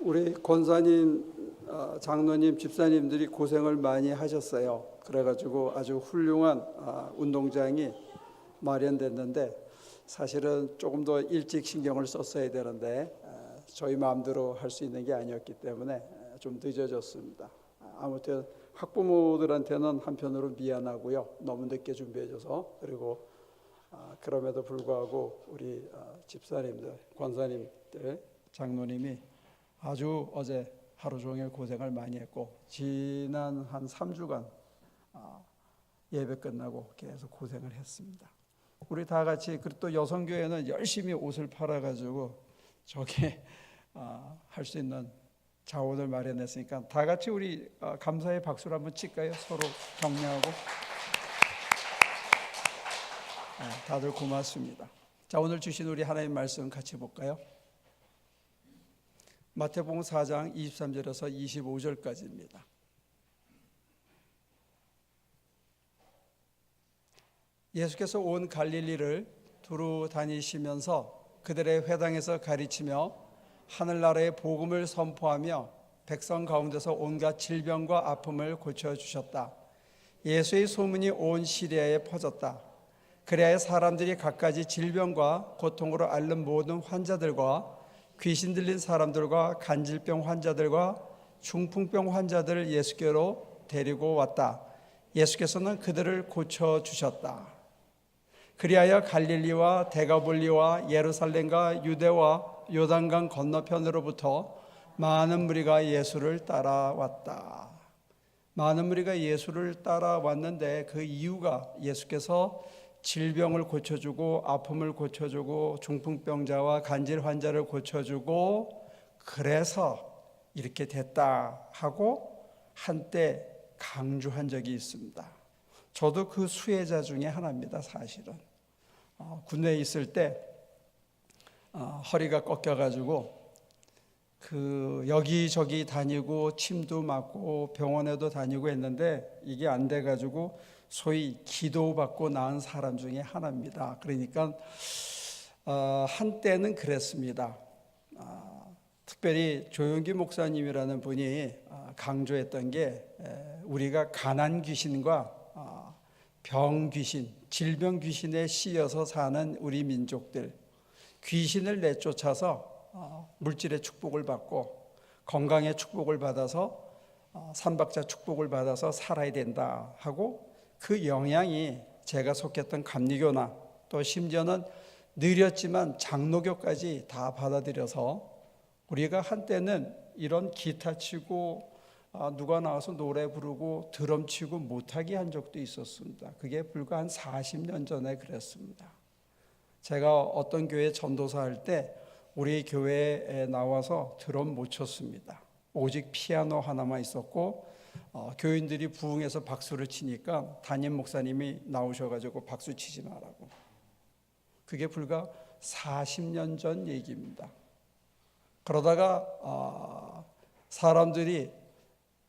우리 권사님, 장로님, 집사님들이 고생을 많이 하셨어요. 그래가지고 아주 훌륭한 운동장이 마련됐는데 사실은 조금 더 일찍 신경을 썼어야 되는데 저희 마음대로 할 수 있는 게 아니었기 때문에 좀 늦어졌습니다. 아무튼 학부모들한테는 한편으로 미안하고요. 너무 늦게 준비해줘서. 그리고 그럼에도 불구하고 우리 집사님들, 권사님들, 장로님이 아주 어제 하루 종일 고생을 많이 했고 지난 한 3주간 예배 끝나고 계속 고생을 했습니다. 우리 다 같이, 그리고 또 여성교회는 열심히 옷을 팔아가지고 저게 할 수 있는 자원을 마련했으니까 다 같이 우리 감사의 박수를 한번 칠까요? 서로 격려하고. 다들 고맙습니다. 자, 오늘 주신 우리 하나님 말씀 같이 볼까요? 마태복음 4장 23절에서 25절까지입니다. 예수께서 온 갈릴리를 두루 다니시면서 그들의 회당에서 가르치며 하늘나라의 복음을 선포하며 백성 가운데서 온갖 질병과 아픔을 고쳐주셨다. 예수의 소문이 온 시리아에 퍼졌다. 그래야 사람들이 갖가지 질병과 고통으로 앓는 모든 환자들과 귀신 들린 사람들과 간질병 환자들과 중풍병 환자들을 예수께로 데리고 왔다. 예수께서는 그들을 고쳐주셨다. 그리하여 갈릴리와 데가볼리와 예루살렘과 유대와 요단강 건너편으로부터 많은 무리가 예수를 따라왔다. 많은 무리가 예수를 따라왔는데 그 이유가 예수께서 질병을 고쳐주고 아픔을 고쳐주고 중풍병자와 간질 환자를 고쳐주고 그래서 이렇게 됐다 하고 한때 강조한 적이 있습니다. 저도 그 수혜자 중에 하나입니다. 사실은 군대에 있을 때 허리가 꺾여가지고 여기저기 다니고 침도 맞고 병원에도 다니고 했는데 이게 안 돼가지고 소위 기도받고 나은 사람 중에 하나입니다. 그러니까 한때는 그랬습니다. 특별히 조용기 목사님이라는 분이 강조했던 게 우리가 가난 귀신과 병 귀신, 질병 귀신에 씌여서 사는 우리 민족들, 귀신을 내쫓아서 물질의 축복을 받고 건강의 축복을 받아서 삼박자 축복을 받아서 살아야 된다 하고 그 영향이 제가 속했던 감리교나 또 심지어는 느렸지만 장로교까지 다 받아들여서 우리가 한때는 이런 기타 치고 누가 나와서 노래 부르고 드럼 치고 못하게 한 적도 있었습니다. 그게 불과 한 40년 전에 그랬습니다. 제가 어떤 교회 전도사 할 때 우리 교회에 나와서 드럼 못 쳤습니다. 오직 피아노 하나만 있었고 교인들이 부흥해서 박수를 치니까 담임 목사님이 나오셔가지고 박수 치지 말라고. 그게 불과 40년 전 얘기입니다. 그러다가 사람들이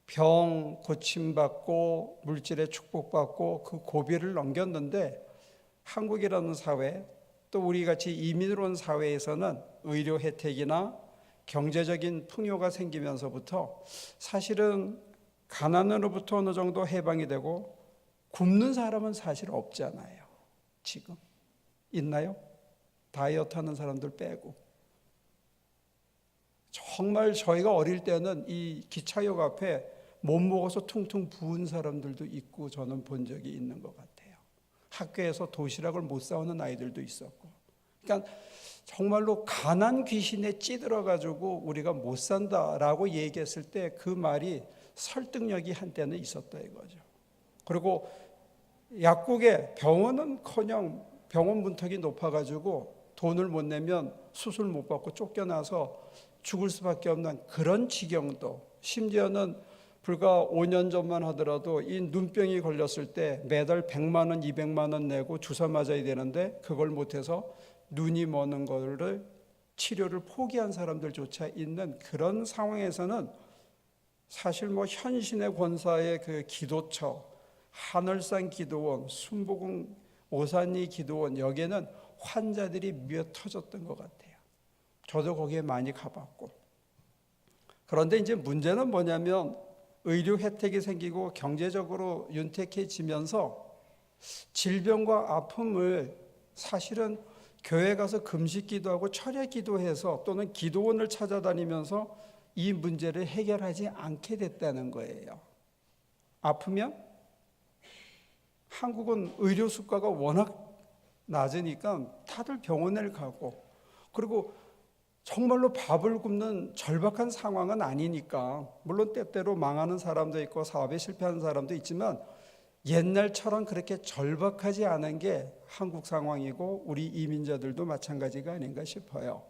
병 고침받고 물질의 축복받고 그 고비를 넘겼는데 한국이라는 사회 또 우리같이 이민으로 온 사회에서는 의료 혜택이나 경제적인 풍요가 생기면서부터 사실은 가난으로부터 어느 정도 해방이 되고 굶는 사람은 사실 없잖아요. 지금 있나요? 다이어트 하는 사람들 빼고. 정말 저희가 어릴 때는 이 기차역 앞에 못 먹어서 퉁퉁 부은 사람들도 있고 저는 본 적이 있는 것 같아요. 학교에서 도시락을 못 사오는 아이들도 있었고. 그러니까 정말로 가난 귀신에 찌들어가지고 우리가 못 산다라고 얘기했을 때 그 말이 설득력이 한때는 있었다 이거죠. 그리고 약국에 병원은커녕 병원 문턱이 높아가지고 돈을 못 내면 수술 못 받고 쫓겨나서 죽을 수밖에 없는 그런 지경도, 심지어는 불과 5년 전만 하더라도 이 눈병이 걸렸을 때 매달 100만 원, 200만 원 내고 주사 맞아야 되는데 그걸 못해서 눈이 머는 거를 치료를 포기한 사람들조차 있는 그런 상황에서는 사실 현신의 권사의 그 기도처, 하늘산 기도원, 순복음 오산리 기도원 여기에는 환자들이 미어 터졌던 것 같아요. 저도 거기에 많이 가봤고 그런데 이제 문제는 뭐냐면 의료 혜택이 생기고 경제적으로 윤택해지면서 질병과 아픔을 사실은 교회 가서 금식 기도하고 철야 기도해서 또는 기도원을 찾아다니면서 이 문제를 해결하지 않게 됐다는 거예요. 아프면 한국은 의료 수가가 워낙 낮으니까 다들 병원을 가고, 그리고 정말로 밥을 굶는 절박한 상황은 아니니까, 물론 때때로 망하는 사람도 있고 사업에 실패하는 사람도 있지만 옛날처럼 그렇게 절박하지 않은 게 한국 상황이고 우리 이민자들도 마찬가지가 아닌가 싶어요.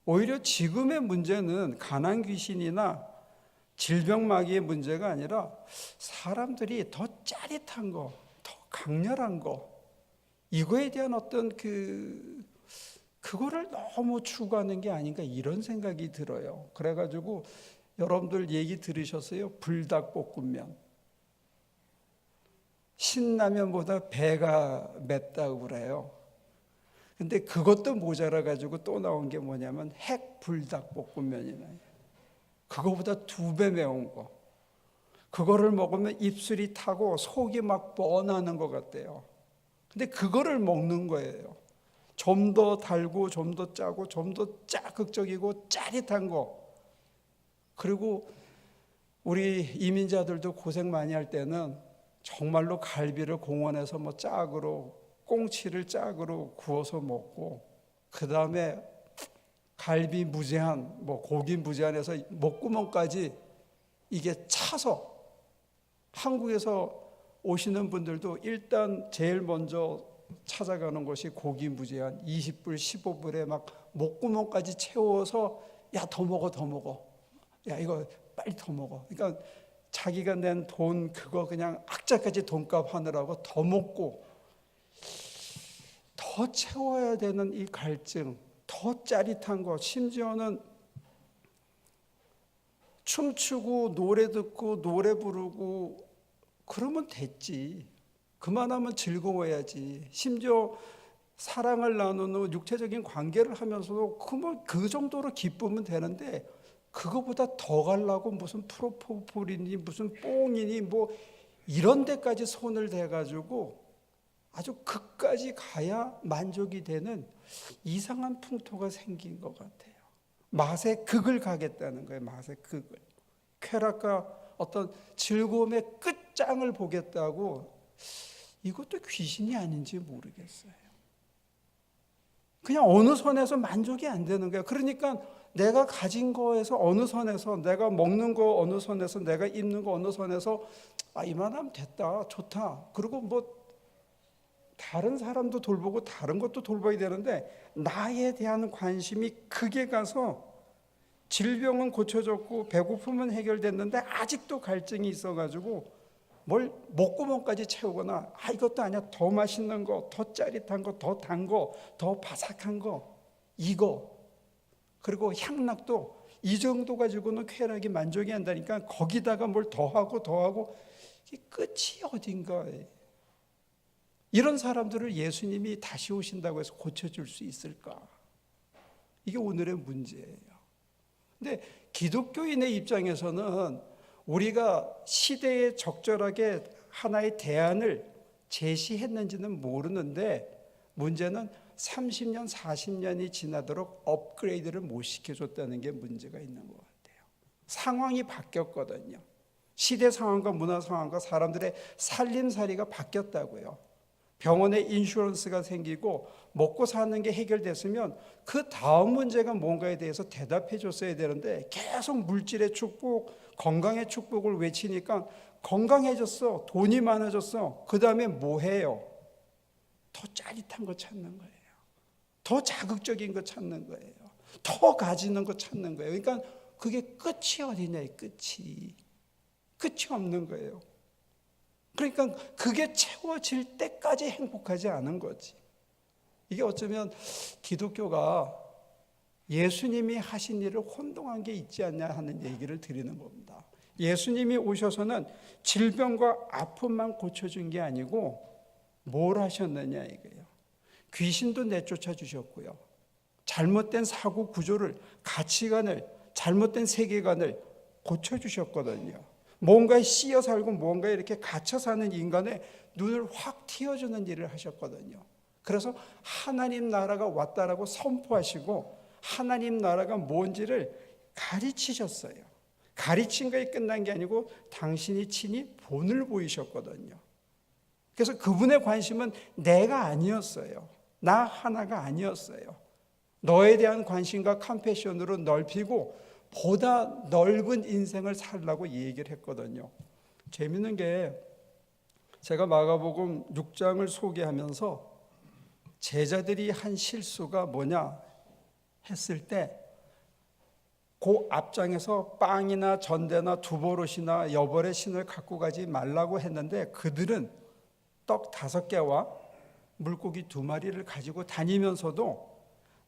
오히려 지금의 문제는 가난 귀신이나 질병마귀의 문제가 아니라 사람들이 더 짜릿한 거, 더 강렬한 거, 이거에 대한 어떤 그거를 너무 추구하는 게 아닌가 이런 생각이 들어요. 그래가지고 여러분들 얘기 들으셨어요? 불닭볶음면. 신라면보다 배가 맵다고 그래요. 근데 그것도 모자라가지고 또 나온 게 뭐냐면 핵불닭볶음면이네. 그거보다 2배 매운 거. 그거를 먹으면 입술이 타고 속이 막 뻔하는 것 같대요. 근데 그거를 먹는 거예요. 좀 더 달고 좀 더 짜고 좀 더 자극적이고 짜릿한 거. 그리고 우리 이민자들도 고생 많이 할 때는 정말로 갈비를 공원에서 뭐 짝으로, 꽁치를 짝으로 구워서 먹고, 그 다음에 갈비 무제한, 뭐 고기 무제한해서 목구멍까지 이게 차서, 한국에서 오시는 분들도 일단 제일 먼저 찾아가는 것이 고기 무제한 20불 15불에 막 목구멍까지 채워서 야 더 먹어 더 먹어, 야 이거 빨리 더 먹어. 그러니까 자기가 낸 돈 그거 그냥 악자까지 돈값 하느라고 더 먹고 더 채워야 되는 이 갈증, 더 짜릿한 거, 심지어는 춤추고 노래 듣고 노래 부르고 그러면 됐지. 그만하면 즐거워야지. 심지어 사랑을 나누는 육체적인 관계를 하면서도 그 정도로 기쁘면 되는데, 그거보다 더 가려고 무슨 프로포폴이니 무슨 뽕이니 뭐 이런 데까지 손을 대가지고 아주 극까지 가야 만족이 되는 이상한 풍토가 생긴 것 같아요. 맛의 극을 가겠다는 거예요. 맛의 극을. 쾌락과 어떤 즐거움의 끝장을 보겠다고. 이것도 귀신이 아닌지 모르겠어요. 그냥 어느 선에서 만족이 안 되는 거예요. 그러니까 내가 가진 거에서 어느 선에서, 내가 먹는 거 어느 선에서, 내가 입는 거 어느 선에서 이만하면 됐다, 좋다. 그리고 뭐 다른 사람도 돌보고 다른 것도 돌봐야 되는데 나에 대한 관심이 크게 가서 질병은 고쳐졌고 배고픔은 해결됐는데 아직도 갈증이 있어가지고 뭘 목구멍까지 채우거나 이것도 아니야, 더 맛있는 거, 더 짜릿한 거, 더 단 거, 더 바삭한 거, 이거. 그리고 향락도 이 정도 가지고는 쾌락이 만족이 안 되니까 거기다가 뭘 더하고 이게 끝이 어딘가에. 이런 사람들을 예수님이 다시 오신다고 해서 고쳐줄 수 있을까? 이게 오늘의 문제예요. 근데 기독교인의 입장에서는 우리가 시대에 적절하게 하나의 대안을 제시했는지는 모르는데, 문제는 30년, 40년이 지나도록 업그레이드를 못 시켜줬다는 게 문제가 있는 것 같아요. 상황이 바뀌었거든요. 시대 상황과 문화 상황과 사람들의 살림살이가 바뀌었다고요. 병원에 인슈런스가 생기고 먹고 사는 게 해결됐으면 그 다음 문제가 뭔가에 대해서 대답해 줬어야 되는데 계속 물질의 축복, 건강의 축복을 외치니까 건강해졌어, 돈이 많아졌어. 그 다음에 뭐 해요? 더 짜릿한 거 찾는 거예요. 더 자극적인 거 찾는 거예요. 더 가지는 거 찾는 거예요. 그러니까 그게 끝이 어디냐, 끝이 없는 거예요. 그러니까 그게 채워질 때까지 행복하지 않은 거지. 이게 어쩌면 기독교가 예수님이 하신 일을 혼동한 게 있지 않냐 하는 얘기를 드리는 겁니다. 예수님이 오셔서는 질병과 아픔만 고쳐준 게 아니고 뭘 하셨느냐 이거예요. 귀신도 내쫓아 주셨고요. 잘못된 사고 구조를, 가치관을 잘못된 세계관을 고쳐주셨거든요. 뭔가에 씌여 살고 뭔가에 이렇게 갇혀 사는 인간의 눈을 확 틔워주는 일을 하셨거든요. 그래서 하나님 나라가 왔다라고 선포하시고 하나님 나라가 뭔지를 가르치셨어요. 가르친 거에 끝난 게 아니고 당신이 친히 본을 보이셨거든요. 그래서 그분의 관심은 내가 아니었어요. 나 하나가 아니었어요. 너에 대한 관심과 컴패션으로 넓히고 보다 넓은 인생을 살라고 얘기를 했거든요. 재밌는 게 제가 마가복음 6장을 소개하면서 제자들이 한 실수가 뭐냐 했을 때 그 앞장에서 빵이나 전대나 두보롯이나 여벌의 신을 갖고 가지 말라고 했는데 그들은 떡 5개와 물고기 2마리를 가지고 다니면서도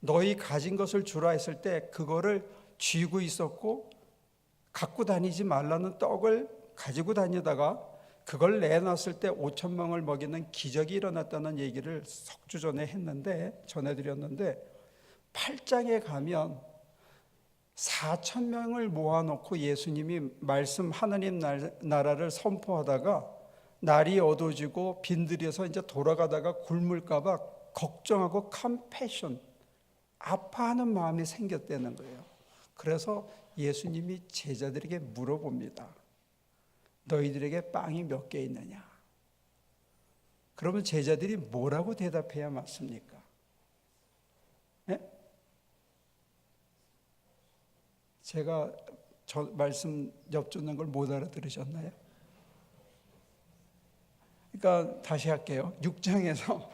너희 가진 것을 주라 했을 때 그거를 쥐고 있었고 갖고 다니지 말라는 떡을 가지고 다니다가 그걸 내놨을 때 5,000명을 먹이는 기적이 일어났다는 얘기를 석주 전에 전해드렸는데 8장에 가면 4,000명을 모아놓고 예수님이 말씀 하나님 나라를 선포하다가 날이 어두워지고 빈들여서 이제 돌아가다가 굶을까 봐 걱정하고 컴패션, 아파하는 마음이 생겼다는 거예요. 그래서 예수님이 제자들에게 물어봅니다. 너희들에게 빵이 몇 개 있느냐? 그러면 제자들이 뭐라고 대답해야 맞습니까? 네? 제가 저 말씀 엿주는 걸 못 알아들으셨나요? 그러니까 다시 할게요. 6장에서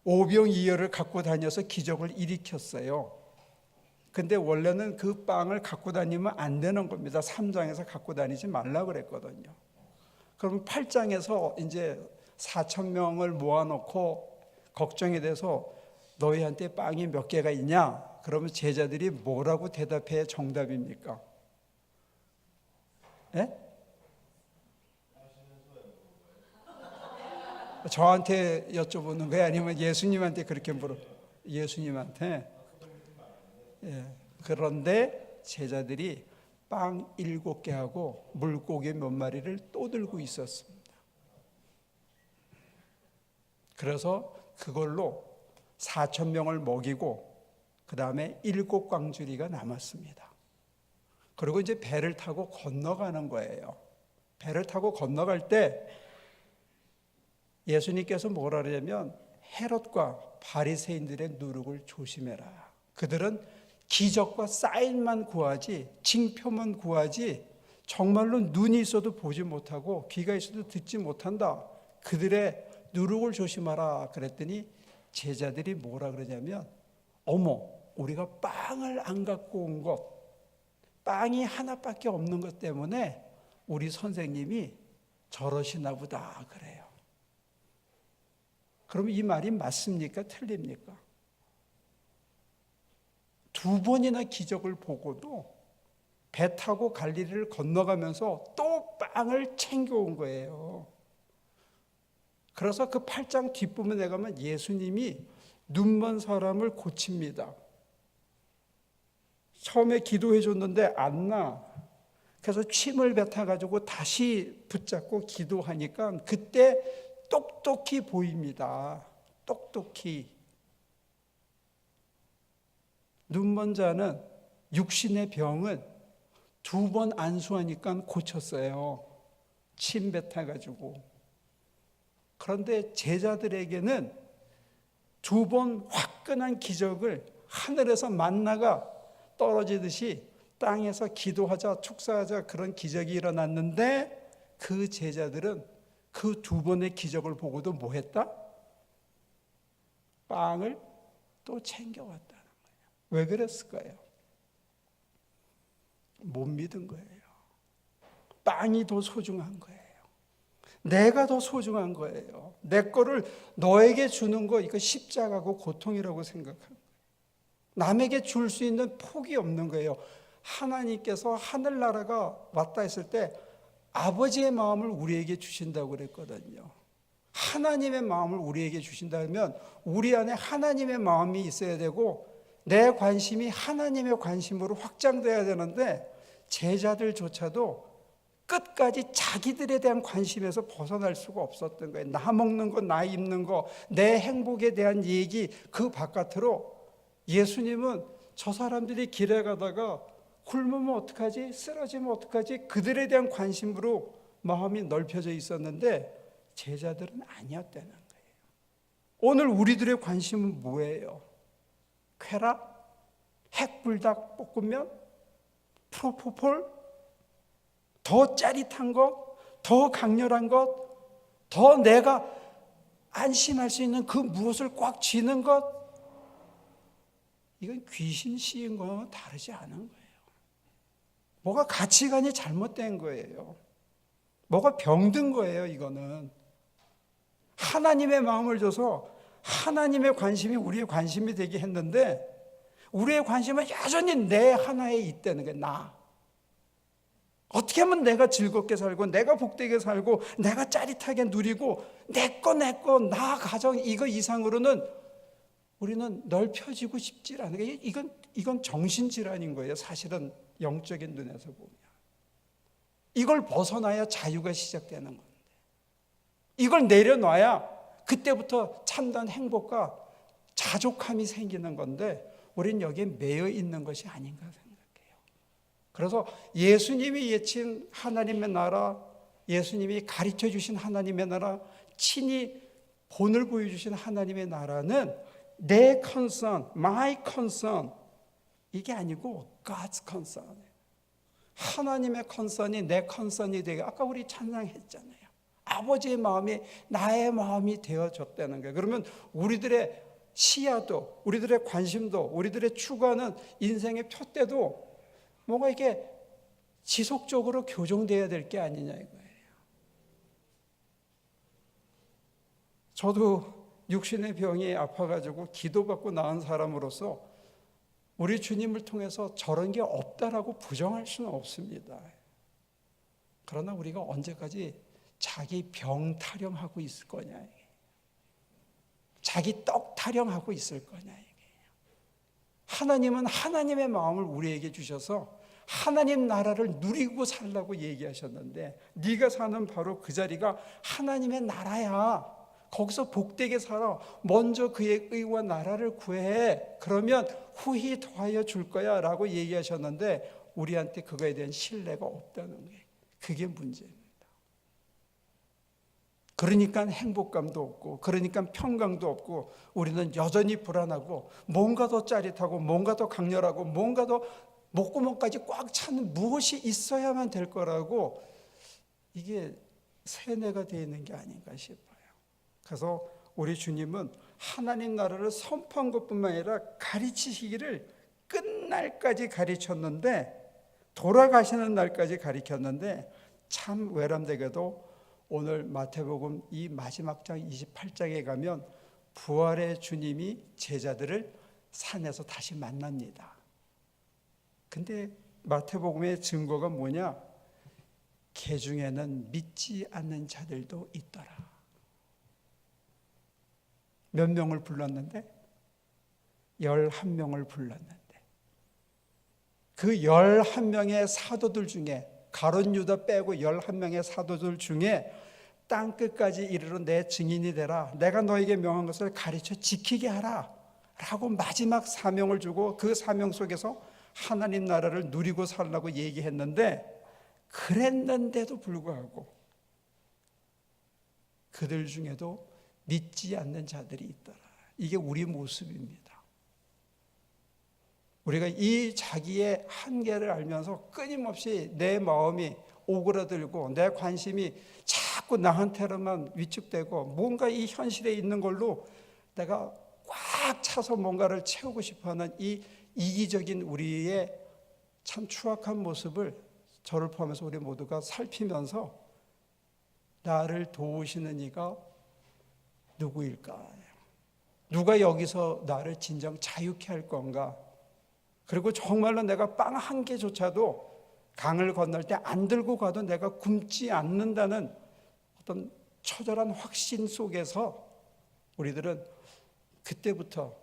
오병이어를 갖고 다녀서 기적을 일으켰어요. 근데 원래는 그 빵을 갖고 다니면 안 되는 겁니다. 3장에서 갖고 다니지 말라 그랬거든요. 그럼 8장에서 이제 4,000명을 모아놓고 걱정이 돼서 너희한테 빵이 몇 개가 있냐? 그러면 제자들이 뭐라고 대답해야 정답입니까? 예? 저한테 여쭤보는 거예요? 아니면 예수님한테 그렇게 예수님한테? 예. 그런데 제자들이 빵 7개하고 물고기 몇 마리를 또 들고 있었습니다. 그래서 그걸로 4,000명을 먹이고 그 다음에 7광주리가 남았습니다. 그리고 이제 배를 타고 건너가는 거예요. 배를 타고 건너갈 때 예수님께서 뭐라 그러냐면 헤롯과 바리새인들의 누룩을 조심해라. 그들은 기적과 사인만 구하지 징표만 구하지 정말로 눈이 있어도 보지 못하고 귀가 있어도 듣지 못한다. 그들의 누룩을 조심하라 그랬더니 제자들이 뭐라 그러냐면 어머 우리가 빵을 안 갖고 온 것, 빵이 하나밖에 없는 것 때문에 우리 선생님이 저러시나 보다 그래요. 그럼 이 말이 맞습니까? 틀립니까? 2번이나 기적을 보고도 배 타고 갈릴리를 건너가면서 또 빵을 챙겨온 거예요. 그래서 그 8장 뒷부분에 가면 예수님이 눈먼 사람을 고칩니다. 처음에 기도해 줬는데 안 나. 그래서 침을 뱉어가지고 다시 붙잡고 기도하니까 그때 똑똑히 보입니다. 똑똑히. 눈먼 자는 육신의 병은 2번 안수하니까 고쳤어요. 침 뱉어가지고. 그런데 제자들에게는 2번 화끈한 기적을 하늘에서 만나가 떨어지듯이 땅에서 기도하자 축사하자 그런 기적이 일어났는데 그 제자들은 그 2번의 기적을 보고도 뭐 했다? 빵을 또 챙겨왔다는 거예요. 왜 그랬을까요? 못 믿은 거예요. 빵이 더 소중한 거예요. 내가 더 소중한 거예요. 내 거를 너에게 주는 거 이거 십자가고 고통이라고 생각한 거예요. 남에게 줄 수 있는 폭이 없는 거예요. 하나님께서 하늘나라가 왔다 했을 때 아버지의 마음을 우리에게 주신다고 그랬거든요. 하나님의 마음을 우리에게 주신다면 우리 안에 하나님의 마음이 있어야 되고 내 관심이 하나님의 관심으로 확장돼야 되는데 제자들조차도 끝까지 자기들에 대한 관심에서 벗어날 수가 없었던 거예요. 나 먹는 거, 나 입는 거, 내 행복에 대한 얘기 그 바깥으로 예수님은 저 사람들이 길에 가다가 굶으면 어떡하지? 쓰러지면 어떡하지? 그들에 대한 관심으로 마음이 넓혀져 있었는데 제자들은 아니었다는 거예요. 오늘 우리들의 관심은 뭐예요? 쾌락? 핵불닭 볶음면? 프로포폴? 더 짜릿한 것? 더 강렬한 것? 더 내가 안심할 수 있는 그 무엇을 꽉 쥐는 것? 이건 귀신 씌인 거와 다르지 않은 거예요. 뭐가 가치관이 잘못된 거예요. 뭐가 병든 거예요, 이거는. 하나님의 마음을 줘서 하나님의 관심이 우리의 관심이 되게 했는데 우리의 관심은 여전히 내 하나에 있다는 거예요. 나. 어떻게 하면 내가 즐겁게 살고 내가 복되게 살고 내가 짜릿하게 누리고 내 거, 나 가정 이거 이상으로는 우리는 넓혀지고 싶지 않은 거예요. 이건 정신질환인 거예요. 사실은 영적인 눈에서 보면. 이걸 벗어나야 자유가 시작되는 건데 이걸 내려놔야 그때부터 참된 행복과 자족함이 생기는 건데 우리는 여기에 매여 있는 것이 아닌가 생각해요. 그래서 예수님이 예친 하나님의 나라, 예수님이 가르쳐 주신 하나님의 나라, 친히 본을 보여주신 하나님의 나라는 내 concern, my concern 이게 아니고 God's concern이에요. 하나님의 컨선이 내 컨선이 되게 아까 우리 찬양했잖아요. 아버지의 마음이 나의 마음이 되어졌다는 거예요. 그러면 우리들의 시야도 우리들의 관심도 우리들의 추구하는 인생의 표대도 뭔가 이게 지속적으로 교정돼야 될 게 아니냐 이거예요. 저도 육신의 병이 아파가지고 기도받고 나은 사람으로서 우리 주님을 통해서 저런 게 없다라고 부정할 수는 없습니다. 그러나 우리가 언제까지 자기 병 타령하고 있을 거냐, 자기 떡 타령하고 있을 거냐. 하나님은 하나님의 마음을 우리에게 주셔서 하나님 나라를 누리고 살라고 얘기하셨는데 네가 사는 바로 그 자리가 하나님의 나라야. 거기서 복되게 살아. 먼저 그의 의와 나라를 구해. 그러면 후히 더하여 줄 거야 라고 얘기하셨는데 우리한테 그거에 대한 신뢰가 없다는 게 그게 문제입니다. 그러니까 행복감도 없고 그러니까 평강도 없고 우리는 여전히 불안하고 뭔가 더 짜릿하고 뭔가 더 강렬하고 뭔가 더 목구멍까지 꽉 찬 무엇이 있어야만 될 거라고 이게 세뇌가 되어 있는 게 아닌가 싶어요. 그래서 우리 주님은 하나님 나라를 선포한 것뿐만 아니라 가르치시기를 끝날까지 가르쳤는데 돌아가시는 날까지 가르쳤는데 참 외람되게도 오늘 마태복음 이 마지막 장 28장에 가면 부활의 주님이 제자들을 산에서 다시 만납니다. 근데 마태복음의 증거가 뭐냐? 개 중에는 믿지 않는 자들도 있더라. 몇 명을 불렀는데? 11명을 불렀는데 그 11명의 사도들 중에 가룟 유다 빼고 11명의 사도들 중에 땅끝까지 이르러 내 증인이 되라. 내가 너에게 명한 것을 가르쳐 지키게 하라 라고 마지막 사명을 주고 그 사명 속에서 하나님 나라를 누리고 살라고 얘기했는데 그랬는데도 불구하고 그들 중에도 믿지 않는 자들이 있더라. 이게 우리 모습입니다. 우리가 이 자기의 한계를 알면서 끊임없이 내 마음이 오그라들고 내 관심이 자꾸 나한테로만 위축되고 뭔가 이 현실에 있는 걸로 내가 꽉 차서 뭔가를 채우고 싶어하는 이 이기적인 우리의 참 추악한 모습을 저를 포함해서 우리 모두가 살피면서 나를 도우시는 이가 누구일까? 누가 여기서 나를 진정 자유케 할 건가? 그리고 정말로 내가 빵 한 개조차도 강을 건널 때 안 들고 가도 내가 굶지 않는다는 어떤 처절한 확신 속에서 우리들은 그때부터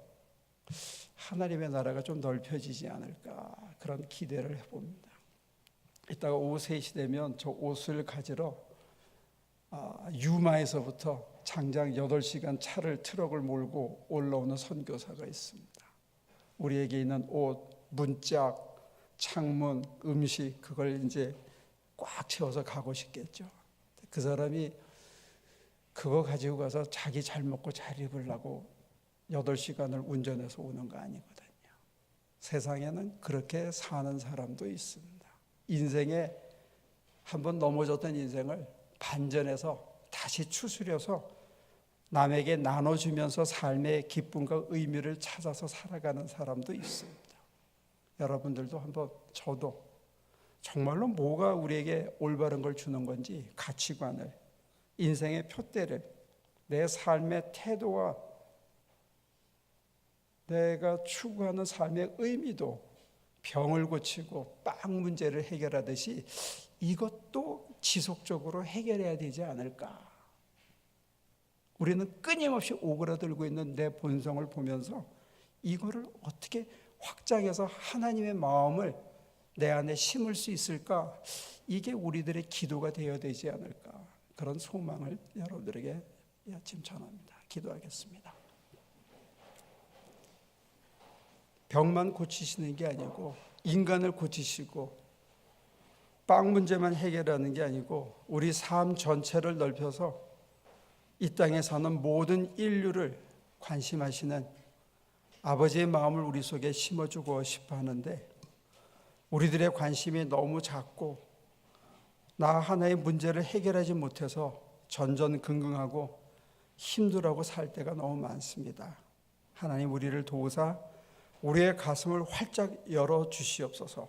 하나님의 나라가 좀 넓혀지지 않을까 그런 기대를 해봅니다. 이따가 오후 3시 되면 저 옷을 가지러 유마에서부터 장장 8시간 차를 트럭을 몰고 올라오는 선교사가 있습니다. 우리에게 있는 옷, 문짝, 창문, 음식 그걸 이제 꽉 채워서 가고 싶겠죠. 그 사람이 그거 가지고 가서 자기 잘 먹고 잘 입으려고 8시간을 운전해서 오는 거 아니거든요. 세상에는 그렇게 사는 사람도 있습니다. 인생에 한번 넘어졌던 인생을 반전해서 다시 추스려서 남에게 나눠주면서 삶의 기쁨과 의미를 찾아서 살아가는 사람도 있습니다. 여러분들도 한번 저도 정말로 뭐가 우리에게 올바른 걸 주는 건지 가치관을, 인생의 푯대를, 내 삶의 태도와 내가 추구하는 삶의 의미도 병을 고치고 빵 문제를 해결하듯이 이것도 지속적으로 해결해야 되지 않을까. 우리는 끊임없이 오그라들고 있는 내 본성을 보면서 이거를 어떻게 확장해서 하나님의 마음을 내 안에 심을 수 있을까? 이게 우리들의 기도가 되어야 되지 않을까? 그런 소망을 여러분들에게 아침 전합니다. 기도하겠습니다. 병만 고치시는 게 아니고 인간을 고치시고 빵 문제만 해결하는 게 아니고 우리 삶 전체를 넓혀서 이 땅에 사는 모든 인류를 관심하시는 아버지의 마음을 우리 속에 심어주고 싶어 하는데 우리들의 관심이 너무 작고 나 하나의 문제를 해결하지 못해서 전전긍긍하고 힘들어하고 살 때가 너무 많습니다. 하나님 우리를 도우사 우리의 가슴을 활짝 열어주시옵소서.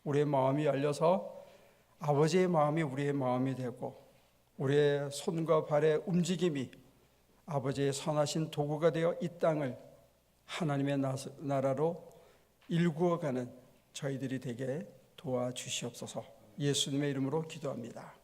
우리의 마음이 열려서 아버지의 마음이 우리의 마음이 되고 우리의 손과 발의 움직임이 아버지의 선하신 도구가 되어 이 땅을 하나님의 나라로 일구어가는 저희들이 되게 도와주시옵소서. 예수님의 이름으로 기도합니다.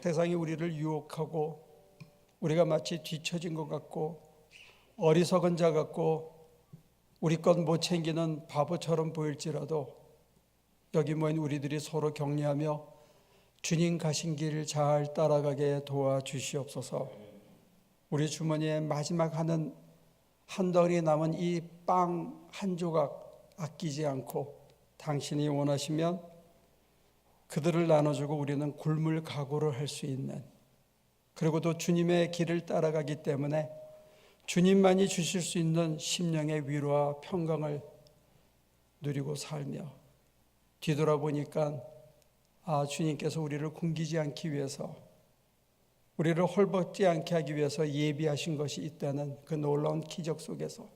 세상이 우리를 유혹하고 우리가 마치 뒤처진 것 같고 어리석은 자 같고 우리 것 못 챙기는 바보처럼 보일지라도 여기 모인 우리들이 서로 격려하며 주님 가신 길 잘 따라가게 도와주시옵소서. 우리 주머니에 마지막 한 덩이 남은 이 빵 한 조각 아끼지 않고 당신이 원하시면 그들을 나눠주고 우리는 굶을 각오를 할 수 있는, 그리고 또 주님의 길을 따라가기 때문에 주님만이 주실 수 있는 심령의 위로와 평강을 누리고 살며 뒤돌아보니까 주님께서 우리를 굶기지 않기 위해서, 우리를 헐벗지 않게 하기 위해서 예비하신 것이 있다는 그 놀라운 기적 속에서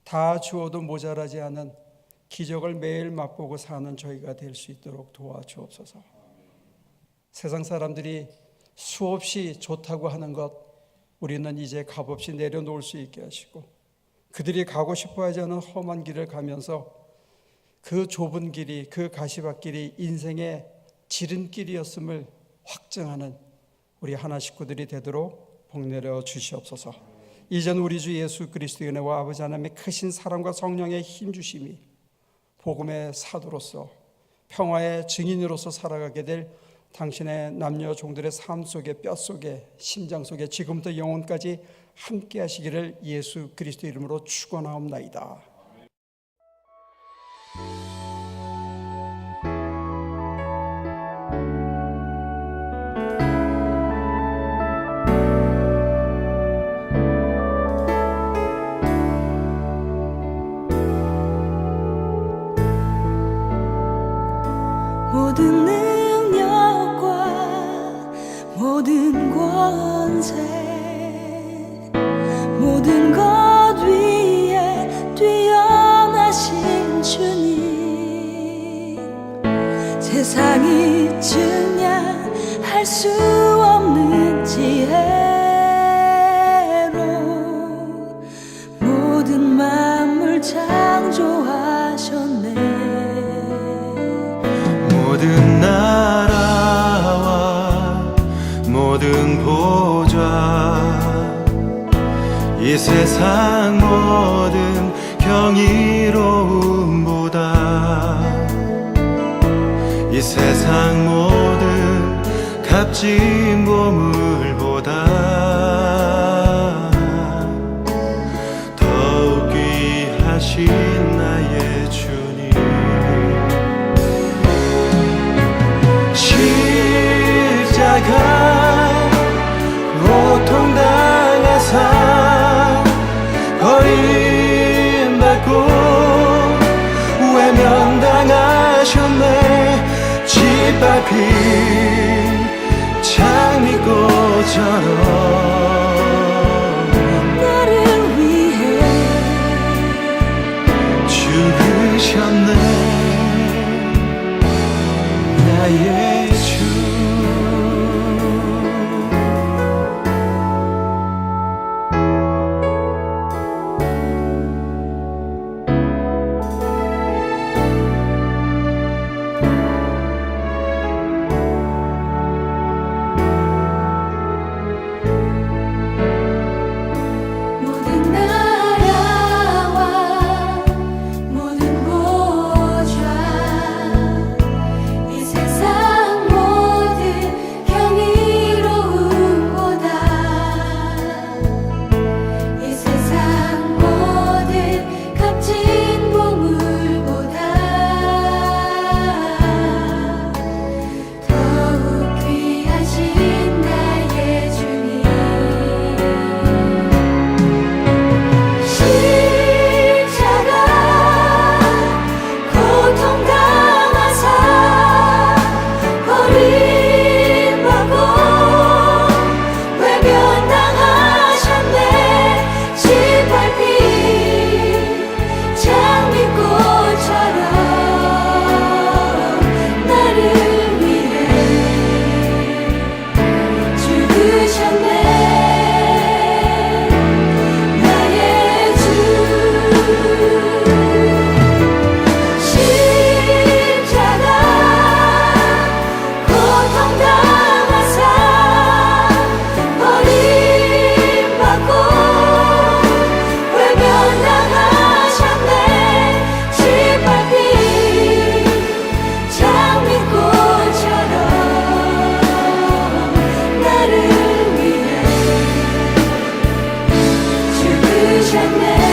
다 주어도 모자라지 않은 기적을 매일 맛보고 사는 저희가 될 수 있도록 도와주옵소서. 세상 사람들이 수없이 좋다고 하는 것 우리는 이제 값없이 내려놓을 수 있게 하시고, 그들이 가고 싶어 하지 않은 험한 길을 가면서 그 좁은 길이, 그 가시밭길이 인생의 지름길이었음을 확증하는 우리 하나 식구들이 되도록 복내려 주시옵소서. 이전 우리 주 예수 그리스도의 은혜와 아버지 하나님의 크신 사랑과 성령의 힘주심이 복음의 사도로서 평화의 증인으로서 살아가게 될 당신의 남녀 종들의 삶 속에, 뼛속에, 심장 속에 지금부터 영원까지 함께 하시기를 예수 그리스도 이름으로 축원하옵나이다. 모든 능력과 모든 권세, 모든 것 위에 뛰어나신 주님, 세상이 증량할 수 없는 지혜로 모든 만물 창조하셨네. 모든 나라와 모든 보좌, 이 세상 모든 경이로움보다, 이 세상 모든 값진 보물보다 더욱 귀하신 나의 주님, 십자가 고통당하사 버림받고 외면당하셨네. 짓밟힌 장미꽃처럼 나를 위해 죽으셨네. 나의 주, 내